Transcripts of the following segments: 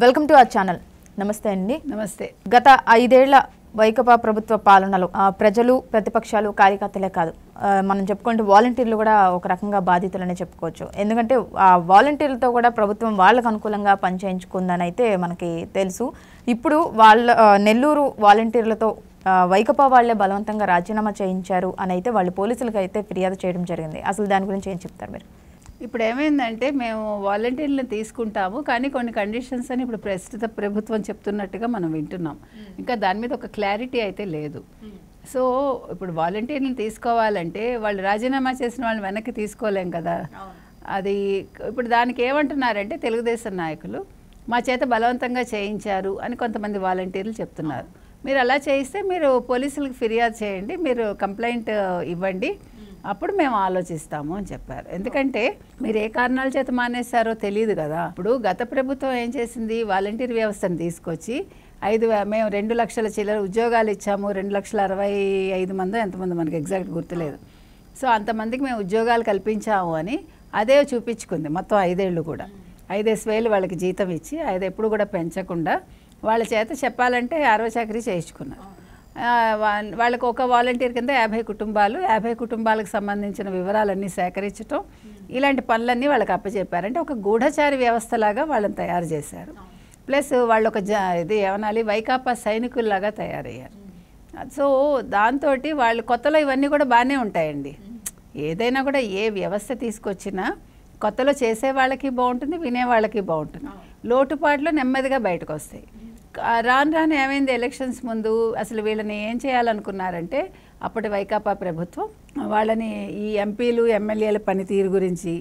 Welcome to our channel. నమస్తే అండి. నమస్తే. గత 5 ఏళ్ల వైకపా ప్రభుత్వ పాలనలో ప్రజలు, ప్రతిపక్షాలు, కార్యకర్తలే కాదు, మనం చెప్పుకుంటే వాలంటీర్లు కూడా ఒక రకంగా బాధితులనే చెప్పుకోవచ్చు. ఎందుకంటే ఆ వాలంటీర్లతో కూడా ప్రభుత్వం వాళ్ళకు అనుకూలంగా పనిచేయించుకుందని అయితే మనకి తెలుసు. ఇప్పుడు వాళ్ళ నెల్లూరు వాలంటీర్లతో వైకపా వాళ్లే బలవంతంగా రాజీనామా చేయించారు అని అయితే వాళ్ళు పోలీసులకు అయితే ఫిర్యాదు చేయడం జరిగింది. అసలు దాని గురించి ఏం చెప్తారు మీరు? ఇప్పుడు ఏమైందంటే మేము వాలంటీర్లను తీసుకుంటాము, కానీ కొన్ని కండిషన్స్ అని ఇప్పుడు ప్రస్తుత ప్రభుత్వం చెప్తున్నట్టుగా మనం వింటున్నాం. ఇంకా దాని మీద ఒక క్లారిటీ అయితే లేదు. సో ఇప్పుడు వాలంటీర్లను తీసుకోవాలంటే వాళ్ళు రాజీనామా చేసిన వాళ్ళని వెనక్కి తీసుకోలేం కదా. అది ఇప్పుడు దానికి ఏమంటున్నారంటే తెలుగుదేశం నాయకులు మా చేత బలవంతంగా చేయించారు అని కొంతమంది వాలంటీర్లు చెప్తున్నారు. మీరు అలా చేయిస్తే మీరు పోలీసులకు ఫిర్యాదు చేయండి, మీరు కంప్లైంట్ ఇవ్వండి, అప్పుడు మేము ఆలోచిస్తాము అని చెప్పారు. ఎందుకంటే మీరు ఏ కారణాల చేత మానేస్తారో తెలియదు కదా. ఇప్పుడు గత ప్రభుత్వం ఏం చేసింది, వాలంటీర్ వ్యవస్థను తీసుకొచ్చి మేము 2 లక్షల చిల్లర ఉద్యోగాలు ఇచ్చాము. 2,65,000 మందో ఎంతమంది మనకి ఎగ్జాక్ట్ గుర్తులేదు. సో అంతమందికి మేము ఉద్యోగాలు కల్పించాము అని అదే చూపించుకుంది మొత్తం 5 ఏళ్ళు కూడా. 5,000 వాళ్ళకి జీతం ఇచ్చి 5 ఎప్పుడు కూడా పెంచకుండా వాళ్ళ చేత చెప్పాలంటే 60 చాకరీ చేయించుకున్నారు. వాళ్ళకు ఒక వాలంటీర్ కింద 50 కుటుంబాలు, 50 కుటుంబాలకు సంబంధించిన వివరాలన్నీ సేకరించడం, ఇలాంటి పనులన్నీ వాళ్ళకి అప్పచెప్పారు. అంటే ఒక గూఢచారి వ్యవస్థలాగా వాళ్ళని తయారు చేశారు. ప్లస్ వాళ్ళు ఒక ఇది ఏమనాలి, వైకాపా సైనికుల్లాగా తయారయ్యారు. సో దాంతో వాళ్ళు కొత్తలో ఇవన్నీ కూడా బాగానే ఉంటాయండి. ఏదైనా కూడా ఏ వ్యవస్థ తీసుకొచ్చినా కొత్తలో చేసే వాళ్ళకి బాగుంటుంది, వినే వాళ్ళకి బాగుంటుంది. లోటుపాట్లు నెమ్మదిగా బయటకు వస్తాయి. రాను రాను ఏమైంది, ఎలక్షన్స్ ముందు అసలు వీళ్ళని ఏం చేయాలనుకున్నారంటే అప్పటి వైకాపా ప్రభుత్వం వాళ్ళని ఈ ఎంపీలు, ఎమ్మెల్యేల పనితీరు గురించి,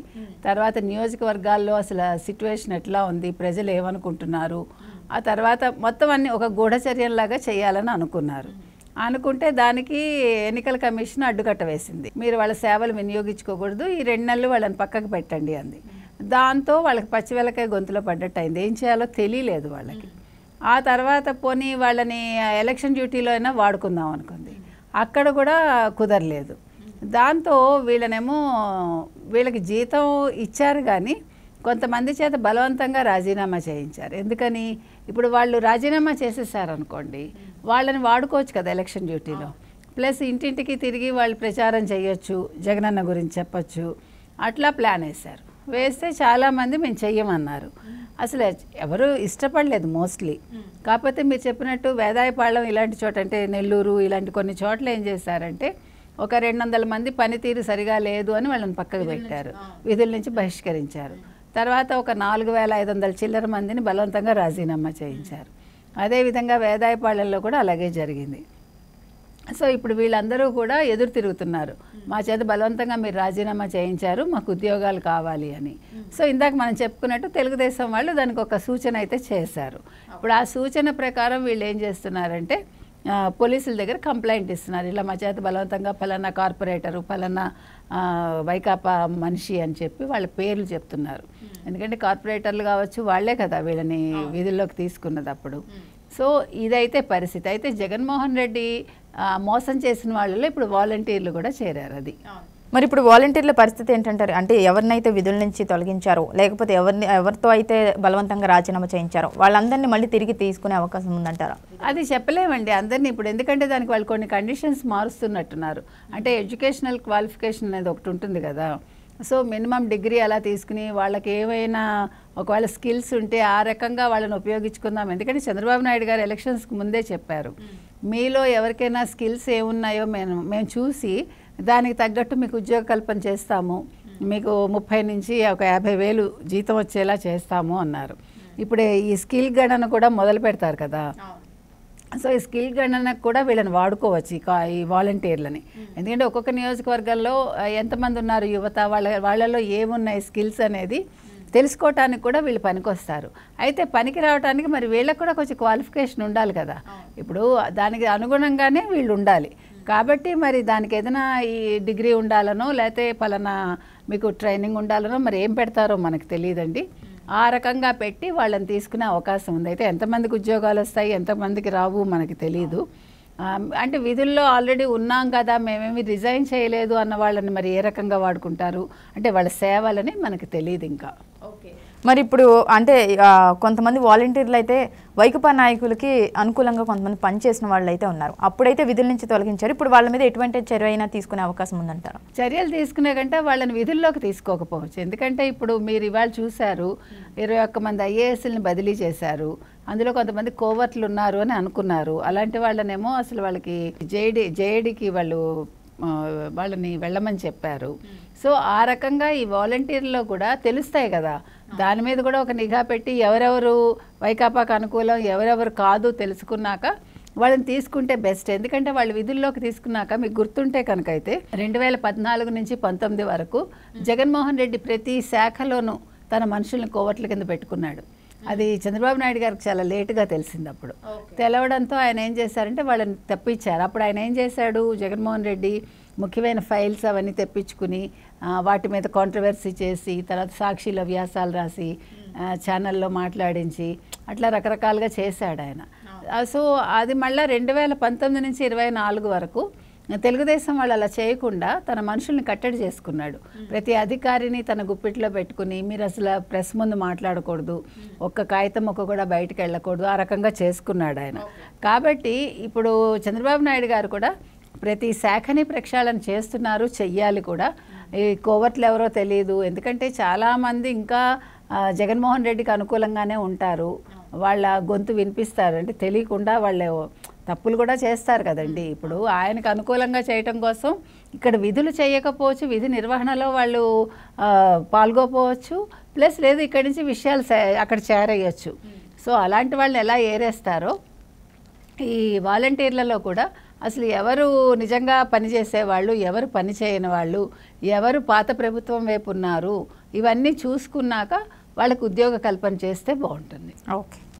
తర్వాత నియోజకవర్గాల్లో అసలు సిట్యువేషన్ ఎట్లా ఉంది, ప్రజలు ఏమనుకుంటున్నారు, ఆ తర్వాత మొత్తం అన్ని ఒక గూఢచర్యంలాగా చేయాలని అనుకున్నారు. అనుకుంటే దానికి ఎన్నికల కమిషన్ అడ్డుకట్ట వేసింది. మీరు వాళ్ళ సేవలు వినియోగించుకోకూడదు, ఈ 2 నెలలు వాళ్ళని పక్కకు పెట్టండి అంది. దాంతో వాళ్ళకి పచ్చివెలకాయ గొంతులో పడ్డట్టు అయింది. ఏం చేయాలో తెలియలేదు వాళ్ళకి. ఆ తర్వాత పోనీ వాళ్ళని ఎలక్షన్ డ్యూటీలో అయినా వాడుకుందాం అనుకుంది, అక్కడ కూడా కుదరలేదు. దాంతో వీళ్ళకి జీతం ఇచ్చారు కానీ కొంతమంది చేత బలవంతంగా రాజీనామా చేయించారు. ఎందుకని, ఇప్పుడు వాళ్ళు రాజీనామా చేసేసారనుకోండి, వాళ్ళని వాడుకోవచ్చు కదా ఎలక్షన్ డ్యూటీలో. ప్లస్ ఇంటింటికి తిరిగి వాళ్ళు ప్రచారం చేయొచ్చు, జగనన్న గురించి చెప్పచ్చు, అట్లా ప్లాన్ వేశారు. వేస్తే చాలామంది మేము చెయ్యమన్నారు. అసలు ఎవరు ఇష్టపడలేదు మోస్ట్లీ. కాకపోతే మీరు చెప్పినట్టు వేదాయపాళెం ఇలాంటి చోట, అంటే నెల్లూరు ఇలాంటి కొన్ని చోట్ల ఏం చేశారంటే ఒక 200 మంది పనితీరు సరిగా లేదు అని వాళ్ళని పక్కకు పెట్టారు, విధుల నుంచి బహిష్కరించారు. తర్వాత ఒక 4,500 చిల్లర మందిని బలవంతంగా రాజీనామా చేయించారు. అదేవిధంగా వేదాయపాళెంలో కూడా అలాగే జరిగింది. సో ఇప్పుడు వీళ్ళందరూ కూడా ఎదురు తిరుగుతున్నారు, మా చేత బలవంతంగా మీరు రాజీనామా చేయించారు, మాకు ఉద్యోగాలు కావాలి అని. సో ఇందాక మనం చెప్పుకున్నట్టు తెలుగుదేశం వాళ్ళు దానికి ఒక సూచన అయితే చేశారు. ఇప్పుడు ఆ సూచన ప్రకారం వీళ్ళు ఏం చేస్తున్నారంటే పోలీసుల దగ్గర కంప్లైంట్ ఇస్తున్నారు, ఇలా మా చేత బలవంతంగా ఫలానా కార్పొరేటరు, ఫలానా వైకాపా మనిషి అని చెప్పి వాళ్ళ పేర్లు చెప్తున్నారు. ఎందుకంటే కార్పొరేటర్లు కావచ్చు, వాళ్లే కదా వీళ్ళని విధుల్లోకి తీసుకున్నది అప్పుడు. సో ఇదైతే పరిస్థితి. అయితే జగన్మోహన్ రెడ్డి మోసం చేసిన వాళ్ళలో ఇప్పుడు వాలంటీర్లు కూడా చేరారు. అది మరి ఇప్పుడు వాలంటీర్ల పరిస్థితి ఏంటంటారు? అంటే ఎవరినైతే విధుల నుంచి తొలగించారో, లేకపోతే ఎవరితో అయితే బలవంతంగా రాజీనామా చేయించారో వాళ్ళందరినీ మళ్ళీ తిరిగి తీసుకునే అవకాశం ఉందంటారా? అది చెప్పలేమండి అందరినీ ఇప్పుడు, ఎందుకంటే దానికి వాళ్ళు కొన్ని కండిషన్స్ మారుస్తున్నట్టున్నారు. అంటే ఎడ్యుకేషనల్ క్వాలిఫికేషన్ అనేది ఒకటి ఉంటుంది కదా. సో మినిమం డిగ్రీ అలా తీసుకుని వాళ్ళకి ఏమైనా ఒకవేళ స్కిల్స్ ఉంటే ఆ రకంగా వాళ్ళని ఉపయోగించుకుందాం. ఎందుకంటే చంద్రబాబు నాయుడు గారు ఎలక్షన్స్కి ముందే చెప్పారు, మీలో ఎవరికైనా స్కిల్స్ ఏమున్నాయో మేము చూసి దానికి తగ్గట్టు మీకు ఉద్యోగ కల్పన చేస్తాము, మీకు 30 నుంచి ఒక 50,000 జీతం వచ్చేలా చేస్తాము అన్నారు. ఇప్పుడు ఈ స్కిల్ గణన కూడా మొదలు పెడతారు కదా. సో ఈ స్కిల్ గణనకు కూడా వీళ్ళని వాడుకోవచ్చు ఈ వాలంటీర్లని. ఎందుకంటే ఒక్కొక్క నియోజకవర్గంలో ఎంతమంది ఉన్నారు యువత, వాళ్ళలో ఏమున్నాయి స్కిల్స్ అనేది తెలుసుకోవటానికి కూడా వీళ్ళు పనికొస్తారు. అయితే పనికి రావడానికి మరి వీళ్ళకి కూడా కొంచెం క్వాలిఫికేషన్ ఉండాలి కదా. ఇప్పుడు దానికి అనుగుణంగానే వీళ్ళు ఉండాలి. కాబట్టి మరి దానికి ఏదైనా ఈ డిగ్రీ ఉండాలనో లేకపోతే పలానా మీకు ట్రైనింగ్ ఉండాలనో మరి ఏం పెడతారో మనకు తెలియదండి. ఆ రకంగా పెట్టి వాళ్ళని తీసుకునే అవకాశం ఉంది. అయితే ఎంతమందికి ఉద్యోగాలు వస్తాయి, ఎంతమందికి రావు మనకి తెలియదు. అంటే విధుల్లో ఆల్రెడీ ఉన్నాం కదా, మేమేమి రిజైన్ చేయలేదు అన్న వాళ్ళని మరి ఏ రకంగా వాడుకుంటారు అంటే వాళ్ళ సేవలని మనకు తెలియదు ఇంకా. ఓకే, మరి ఇప్పుడు అంటే కొంతమంది వాలంటీర్లు అయితే వైకపా నాయకులకి అనుకూలంగా కొంతమంది పనిచేసిన వాళ్ళు అయితే ఉన్నారు. అప్పుడైతే విధుల నుంచి తొలగించారు. ఇప్పుడు వాళ్ళ మీద ఎటువంటి చర్య అయినా తీసుకునే అవకాశం ఉందంటారు? చర్యలు తీసుకునే కంటే వాళ్ళని విధుల్లోకి తీసుకోకపోవచ్చు. ఎందుకంటే ఇప్పుడు మీరు ఇవాళ చూశారు 21 మంది ఐఏఎస్ని బదిలీ చేశారు. అందులో కొంతమంది కోవర్ట్లు ఉన్నారు అని అనుకున్నారు. అలాంటి వాళ్ళనేమో అసలు వాళ్ళకి జేఏడీకి వాళ్ళని వెళ్ళమని చెప్పారు. సో ఆ రకంగా ఈ వాలంటీర్లో కూడా తెలుస్తాయి కదా, దాని మీద కూడా ఒక నిఘా పెట్టి ఎవరెవరు వైకాపాకు అనుకూలం ఎవరెవరు కాదు తెలుసుకున్నాక వాళ్ళని తీసుకుంటే బెస్ట్. ఎందుకంటే వాళ్ళు విధుల్లోకి తీసుకున్నాక మీకు గుర్తుంటే కనుక అయితే 2014 నుంచి 19 వరకు జగన్మోహన్ రెడ్డి ప్రతి శాఖలోనూ తన మనుషుల్ని కోవర్ట్ల కింద పెట్టుకున్నాడు. అది చంద్రబాబు నాయుడు గారికి చాలా లేటుగా తెలిసింది. అప్పుడు తెలవడంతో ఆయన ఏం చేశారంటే వాళ్ళని తెప్పించారు. అప్పుడు ఆయన ఏం చేశాడు, జగన్మోహన్ రెడ్డి ముఖ్యమైన ఫైల్స్ అవన్నీ తెప్పించుకుని వాటి మీద కాంట్రవర్సీ చేసి తర్వాత సాక్షిలో వ్యాసాలు రాసి ఛానల్లో మాట్లాడించి అట్లా రకరకాలుగా చేశాడు ఆయన. సో అది మళ్ళీ 2019 నుంచి 24 వరకు తెలుగుదేశం వాళ్ళు అలా చేయకుండా తన మనుషుల్ని కట్టడి చేసుకున్నాడు. ప్రతి అధికారిని తన గుప్పిట్లో పెట్టుకుని మీరు అసలు ప్రెస్ ముందు మాట్లాడకూడదు, ఒక్క కాగితం మొక్క కూడా బయటకు వెళ్ళకూడదు, ఆ రకంగా చేసుకున్నాడు ఆయన. కాబట్టి ఇప్పుడు చంద్రబాబు నాయుడు గారు కూడా ప్రతి శాఖని ప్రక్షాళన చేస్తున్నారు, చెయ్యాలి కూడా. ఈ కోవర్ట్లు ఎవరో తెలియదు, ఎందుకంటే చాలామంది ఇంకా జగన్మోహన్ రెడ్డికి అనుకూలంగానే ఉంటారు. వాళ్ళ గొంతు వినిపిస్తారు, అంటే తెలియకుండా వాళ్ళు తప్పులు కూడా చేస్తారు కదండి. ఇప్పుడు ఆయనకు అనుకూలంగా చేయటం కోసం ఇక్కడ విధులు చేయకపోవచ్చు, విధి నిర్వహణలో వాళ్ళు పాల్గొపోవచ్చు, ప్లస్ లేదు ఇక్కడి నుంచి విషయాలు అక్కడ చేరయ్యచ్చు. సో అలాంటి వాళ్ళని ఎలా ఏరేస్తారో ఈ వాలంటీర్లలో కూడా అసలు ఎవరు నిజంగా పనిచేసేవాళ్ళు, ఎవరు పని చేయని వాళ్ళు, ఎవరు పాత ప్రభుత్వం వైపు ఉన్నారు, ఇవన్నీ చూసుకున్నాక వాళ్ళకు ఉద్యోగ కల్పన చేస్తే బాగుంటుంది. ఓకే.